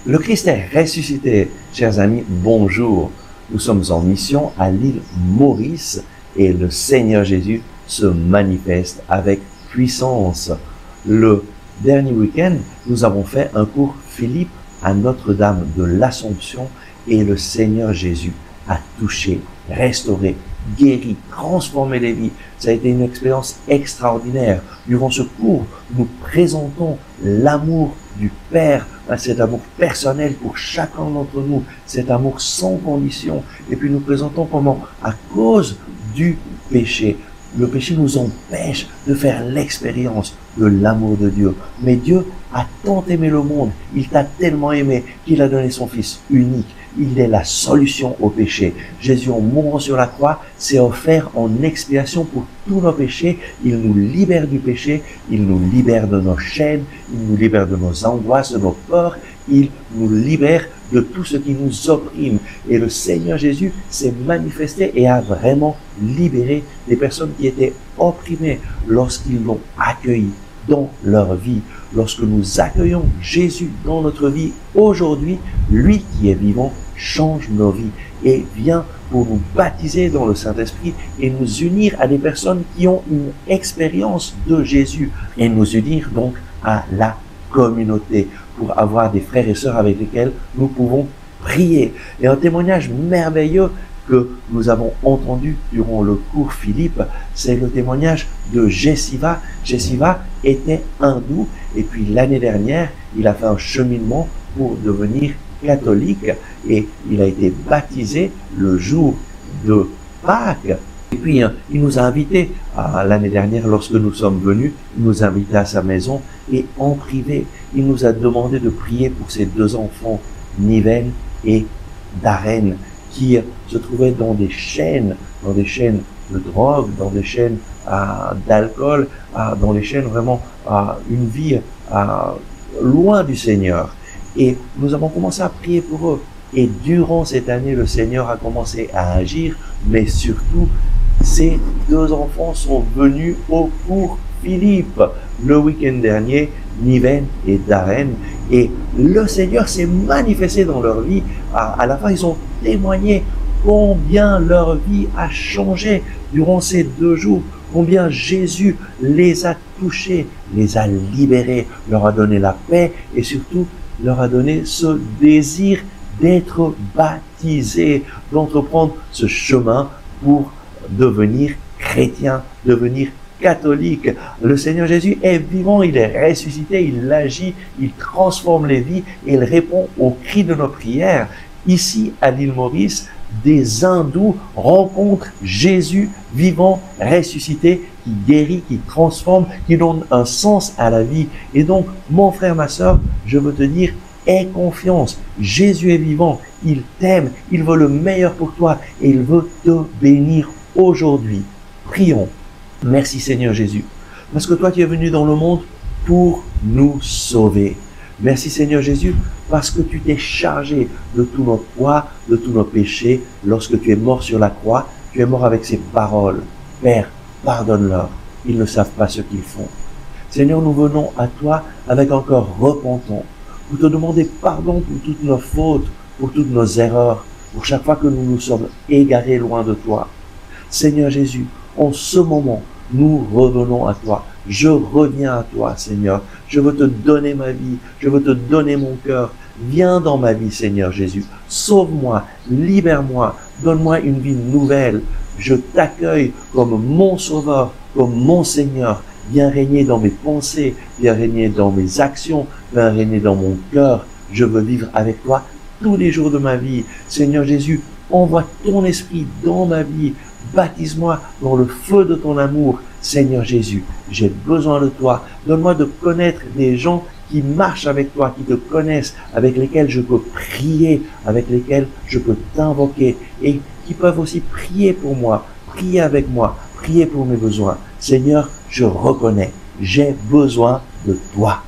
Le Christ est ressuscité. Chers amis, bonjour. Nous sommes en mission à l'île Maurice et le Seigneur Jésus se manifeste avec puissance. Le dernier week-end, nous avons fait un cours Philippe à Notre-Dame de l'Assomption et le Seigneur Jésus a touché, restauré, guéri, transformé les vies. Ça a été une expérience extraordinaire. Durant ce cours, nous présentons l'amour du Père, cet amour personnel pour chacun d'entre nous, cet amour sans condition. Et puis nous présentons comment, à cause du péché, le péché nous empêche de faire l'expérience de l'amour de Dieu. Mais Dieu a tant aimé le monde, il t'a tellement aimé qu'il a donné son Fils unique. Il est la solution au péché. Jésus, en mourant sur la croix, s'est offert en expiation pour tous nos péchés. Il nous libère du péché, il nous libère de nos chaînes, il nous libère de nos angoisses, de nos peurs, il nous libère de tout ce qui nous opprime. Et le Seigneur Jésus s'est manifesté et a vraiment libéré des personnes qui étaient opprimées lorsqu'ils l'ont accueilli dans leur vie. Lorsque nous accueillons Jésus dans notre vie aujourd'hui, lui qui est vivant change nos vies et vient pour nous baptiser dans le Saint-Esprit et nous unir à des personnes qui ont une expérience de Jésus et nous unir donc à la communauté pour avoir des frères et sœurs avec lesquels nous pouvons prier. Et un témoignage merveilleux que nous avons entendu durant le cours Philippe, c'est le témoignage de Jessiva. Jessiva était hindou et puis l'année dernière, il a fait un cheminement pour devenir catholique et il a été baptisé le jour de Pâques. Et puis, il nous a invités, l'année dernière, lorsque nous sommes venus, il nous a invités à sa maison et en privé, il nous a demandé de prier pour ses deux enfants, Niven et Darren, qui se trouvaient dans des chaînes de drogue, dans des chaînes d'alcool, dans des chaînes vraiment, une vie loin du Seigneur. Et nous avons commencé à prier pour eux. Et durant cette année, le Seigneur a commencé à agir, mais surtout, ces deux enfants sont venus au cours Philippe le week-end dernier, Niven et Darren, et le Seigneur s'est manifesté dans leur vie. À la fin, ils ont témoigné combien leur vie a changé durant ces 2 jours, combien Jésus les a touchés, les a libérés, leur a donné la paix et surtout leur a donné ce désir d'être baptisés, d'entreprendre ce chemin pour devenir chrétien, devenir catholique. Le Seigneur Jésus est vivant, il est ressuscité, il agit, il transforme les vies et il répond aux cris de nos prières. Ici, à l'île Maurice, des hindous rencontrent Jésus vivant, ressuscité, qui guérit, qui transforme, qui donne un sens à la vie. Et donc, mon frère, ma sœur, je veux te dire, aie confiance. Jésus est vivant, il t'aime, il veut le meilleur pour toi et il veut te bénir aujourd'hui. Prions. Merci Seigneur Jésus, parce que toi tu es venu dans le monde pour nous sauver. Merci Seigneur Jésus, parce que tu t'es chargé de tout notre poids, de tous nos péchés. Lorsque tu es mort sur la croix, tu es mort avec ces paroles. Père, pardonne-leur, ils ne savent pas ce qu'ils font. Seigneur, nous venons à toi avec un cœur repentant, pour te demander pardon pour toutes nos fautes, pour toutes nos erreurs, pour chaque fois que nous nous sommes égarés loin de toi. Seigneur Jésus, en ce moment, nous revenons à toi. Je reviens à toi, Seigneur. Je veux te donner ma vie. Je veux te donner mon cœur. Viens dans ma vie, Seigneur Jésus. Sauve-moi, libère-moi, donne-moi une vie nouvelle. Je t'accueille comme mon Sauveur, comme mon Seigneur. Viens régner dans mes pensées, viens régner dans mes actions, viens régner dans mon cœur. Je veux vivre avec toi tous les jours de ma vie. Seigneur Jésus, envoie ton esprit dans ma vie. Baptise-moi dans le feu de ton amour. Seigneur Jésus, j'ai besoin de toi. Donne-moi de connaître des gens qui marchent avec toi, qui te connaissent, avec lesquels je peux prier, avec lesquels je peux t'invoquer et qui peuvent aussi prier pour moi, prier avec moi, prier pour mes besoins. Seigneur, je reconnais, j'ai besoin de toi.